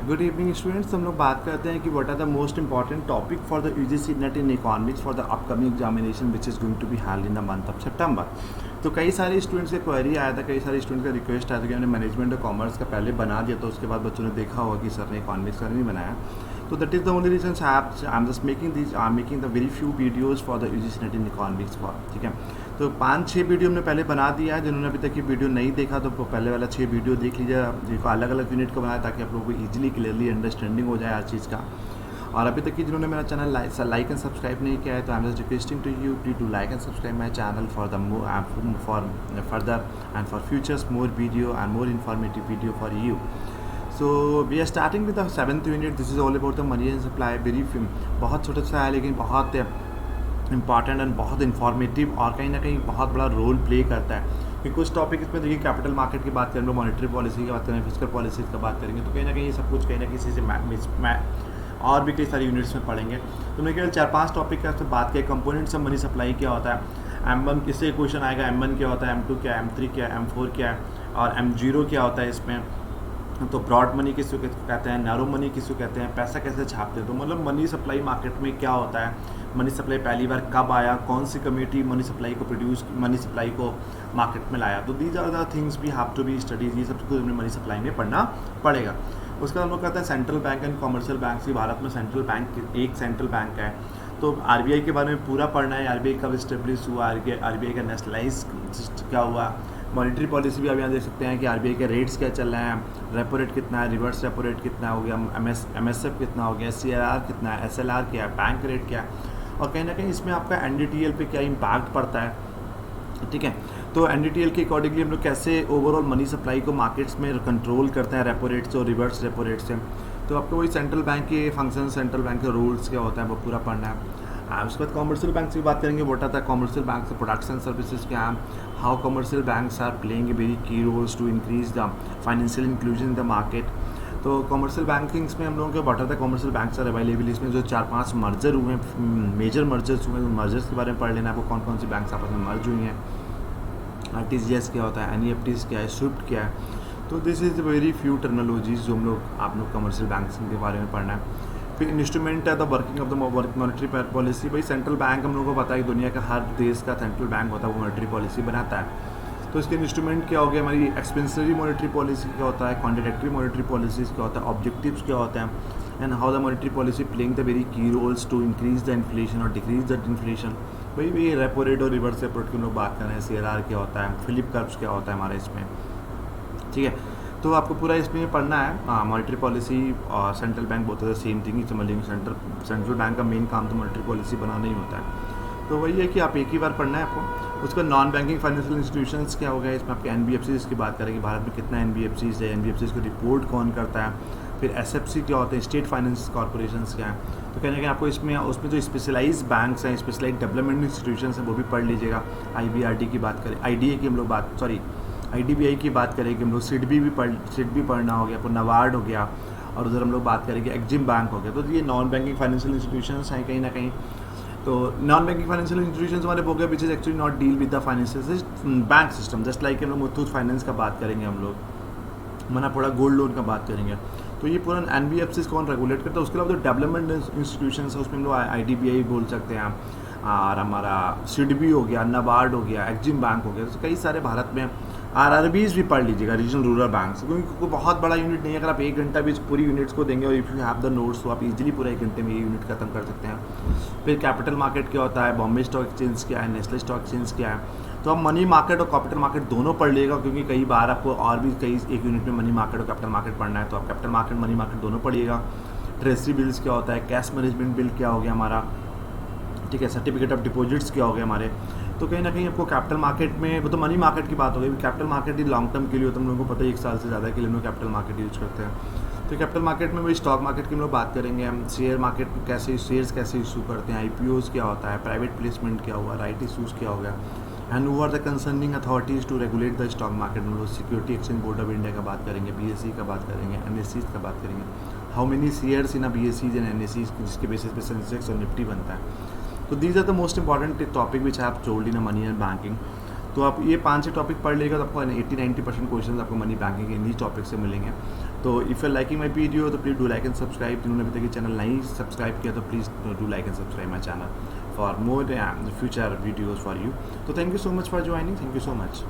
Good evening students. हम लोग बात करते हैं कि what are the most important topic for the UGC NET in economics for the upcoming examination which is going to be held in the month of September. तो कई सारे students का क्वेरी आया था, कई सारे स्टूडेंट्स का रिक्वेस्ट आया था कि हमने मैनेजमेंट और कॉमर्स का पहले बना दिया, तो उसके बाद बच्चों ने देखा होगा कि सर ने इकोनॉमिक्स का नहीं बनाया। तो that is the only reason I am just making the very few videos for the UGC NET in economics for, ठीक है। तो 5-6 वीडियो हमने पहले बना दिया है। जिन्होंने अभी तक ये वीडियो नहीं देखा तो पहले वाला 6 वीडियो देख लीजिए, जिनको अलग अलग यूनिट को बनाया ताकि आप लोगों को ईजिली क्लियरली अंडरस्टैंडिंग हो जाए हर चीज़ का। और अभी तक की जिन्होंने मेरा चैनल लाइक एंड सब्सक्राइब नहीं किया है तो I am just requesting to you please to like and subscribe my channel for further and for futures more video and more informative video for you. So we are starting with the 7th unit. This is all about the money and supply. Very बहुत छोटा सा है लेकिन बहुत important and बहुत informative और कहीं ना कहीं बहुत बड़ा रोल प्ले करता है कि कुछ टॉपिक इसमें देखिए कैपिटल मार्केट की बात करेंगे, मॉनेटरी पॉलिसी की बात करेंगे, फिजिकल पॉलिसी की बात करेंगे, तो कहीं ना कहीं ये सब कुछ कहीं ना किसी से और भी कई सारी यूनिट्स में पढ़ेंगे। तो मैं केवल 4-5 टॉपिक का बात करें। कंपोनेंट्स ऑफ मनी सप्लाई क्या होता है, M1 किससे क्वेश्चन आएगा, M1 क्या होता है, M2 क्या है, M3 क्या है, M4 क्या है और M0 क्या होता है इसमें। तो ब्रॉड मनी किसको कहते हैं, नैरो मनी किसको कहते हैं, पैसा कैसे छापते हैं। तो मतलब मनी सप्लाई मार्केट में क्या होता है, मनी सप्लाई पहली बार कब आया, कौन सी कमेटी मनी सप्लाई को मार्केट में लाया। तो these are the things we have to be studies. ये सब कुछ हमें मनी सप्लाई में पढ़ना पड़ेगा। उसका हम लोग कहते हैं central bank and commercial bank. की भारत में सेंट्रल बैंक एक सेंट्रल बैंक है, तो आरबीआई के बारे में पूरा पढ़ना है। आरबीआई कब इस्टेब्लिश हुआ, आरबीआई का नेशनलाइज क्या हुआ, मॉनेटरी पॉलिसी भी आप यहाँ देख सकते हैं कि आरबीआई के रेट्स क्या चल रहे हैं, रेपो रेट कितना है, रिवर्स रेपो रेट कितना हो गया, एमएसएफ कितना हो गया, सीआरआर कितना है, एसएलआर क्या है, बैंक रेट क्या है और कहीं ना कहीं इसमें आपका एनडीटीएल पे क्या इम्पैक्ट पड़ता है, ठीक है। तो एनडीटीएल के अकॉर्डिंगली हम लोग कैसे ओवरऑल मनी सप्लाई को मार्केट्स में कंट्रोल करते हैं रेपो रेट से और रिवर्स रेपो रेट से। तो आपको वही सेंट्रल बैंक के फंक्शन, सेंट्रल बैंक के रूल्स क्या होता है वो पूरा पढ़ना है। उसके बाद कॉमर्शियल बैंक की बात करेंगे। What are the commercial bank से प्रोडक्ट्स एंड सर्विसेज क्या है, how commercial banks are playing a very key roles to increase the financial inclusion in the market. तो कॉमर्शियल बैंकिंग्स में हम लोगों के what are the commercial banks are available. इसमें जो 4-5 मर्जर हुए हैं, मेजर मर्जर्स हुए हैं, मर्जर्स के बारे में पढ़ लेना आपको, कौन कौन सी बैंक्स आपस में मर्ज हुई हैं, आरटीजीएस क्या होता है, एनईएफटीज क्या है, स्विफ्ट क्या है। तो this is very few terminologies जो हम लोग आप लोग कमर्शियल बैंक्स के बारे में पढ़ना है। फिर इंस्ट्रूमेंट है the working of the monetary policy. भाई सेंट्रल बैंक हम लोगों को पता है कि दुनिया का हर देश का सेंट्रल बैंक होता है, वो मॉनेटरी पॉलिसी बनाता है। तो इसके इंस्ट्रूमेंट क्या हो गया, हमारी एक्सपेंसरी मॉनेटरी पॉलिसी क्या होता है, कॉन्ट्रैक्टरी मॉनेटरी पॉलिसीज क्या होता है, ऑब्जेक्टिव्स क्या होता है, and how the monetary policy playing the very key roles to increase the inflation और डिक्रीज द इन्फ्लेशन। भाई रेपो रेट और रिवर्स रेपो रेट की हम लोग बात कर रहे हैं, सीआरआर क्या होता है, फिलिप कर्व्स क्या होता है हमारे इसमें, ठीक है। तो आपको पूरा इसमें पढ़ना है। मॉनेटरी पॉलिसी और central bank both are the same thing ही समझ लेंगे। सेंट्रल बैंक का मेन काम तो मॉनेटरी पॉलिसी बनाना ही होता है। तो वही है कि आप एक ही बार पढ़ना है आपको। उसका नॉन बैंकिंग फाइनेंशियल इंस्टीट्यूशंस क्या हो गया, इसमें आपके एनबीएफसीज की बात करेंगे, भारत में कितना एनबीएफसीज है, एनबीएफसीज को रिपोर्ट कौन करता है, फिर एसएफसी क्या होते हैं, स्टेट फाइनेंस कॉर्पोरेशंस क्या है। तो कहने के आपको उसमें जो स्पेशलाइज बैंक्स हैं, स्पेशलाइज डेवलपमेंट इंस्टीट्यूशंस हैं, वो भी पढ़ लीजिएगा। आईबीआरडी की बात करें, आईडीए की हम लोग आईडीबीआई की बात करेंगे हम लोग, सिडबी भी पढ़ना हो गया, फिर नबार्ड हो गया और उधर हम लोग बात करेंगे एक्जिम बैंक हो गया। तो ये नॉन बैंकिंग फाइनेंशियल इंस्टीट्यूशंस हैं कहीं ना कहीं। तो नॉन बैंकिंग फाइनेंशियल इंस्टीट्यूशंस हमारे हो गया which is actually not deal with the financial bank system, just like हम लोग मुथूट फाइनेंस का बात करेंगे, हम लोग मनापुरा गोल्ड लोन का बात करेंगे। तो ये पूरा एनबीएफसीज कौन रेगुलेट करता है। उसके अलावा जो डेवलपमेंट इंस्टीट्यूशंस है उसमें हम लोग आईडीबीआई बोल सकते हैं और हमारा सिडबी हो गया, नबार्ड हो गया, एक्जिम बैंक हो गया। तो कई सारे भारत में आरआरबीज भी पढ़ लीजिएगा, रीजनल रूरल बैंक्स, क्योंकि कोई बहुत बड़ा यूनिट नहीं है। अगर आप 1 घंटा भी पूरी यूनिट्स को देंगे और if you have the notes तो आप इजीली पूरा 1 घंटे में ये यूनिट खत्म कर सकते हैं। फिर कैपिटल मार्केट क्या होता है, बॉम्बे स्टॉक एक्सचेंज क्या है, नेशनल स्टॉक एक्सचेंज क्या है। तो आप मनी मार्केट और कैपिटल मार्केट दोनों पढ़ लीजिएगा, क्योंकि कई बार आपको और भी एक यूनिट में मनी मार्केट और कैपिटल मार्केट पढ़ना है, तो आप कैपिटल मार्केट मनी मार्केट दोनों पढ़िएगा। ट्रेजरी बिल्स क्या होता है, कैश मैनेजमेंट बिल क्या हो गया हमारा, ठीक है, सर्टिफिकेट ऑफ डिपॉजिट्स क्या हो गए हमारे। तो कहीं ना कहीं आपको कैपिटल मार्केट में, वो तो मनी मार्केट की बात हो गई, कैपिटल मार्केट ही लॉन्ग टर्म के लिए होता है, हम लोगों को पता है 1 साल से ज़्यादा के लिए हम लोग कैपिटल मार्केट यूज करते हैं। तो कैपिटल मार्केट में वही स्टॉक मार्केट की हम लोग बात करेंगे, हम शेयर मार्केट में कैसे शेयर्स कैसे इशू करते हैं, आईपीओज क्या होता है, प्राइवेट प्लेसमेंट क्या हुआ, राइट इशूज़ क्या हो गया, and who are the concerning authorities to regulate the stock market. हम लोग security exchange board of India का बात करेंगे, बीएसई का बात करेंगे, एनएसईज का बात करेंगे, how many shares in BSEs and NSEs, जिसके बेसिस पे सेंसेक्स और निफ्टी बनता है। तो these are the most important topic which I have told in money and banking. तो आप ये 5 से टॉपिक पढ़ लेगा तो आपको 80-90% क्वेश्चन आपको मनी बैंकिंग के इन्हीं टॉपिक से मिलेंगे। तो if you liking my video तो please do like and subscribe. जिन्होंने अभी तक ये चैनल नहीं सब्सक्राइब किया तो please do like and subscribe my channel for more future videos for you. तो thank you so much for joining, thank you so much.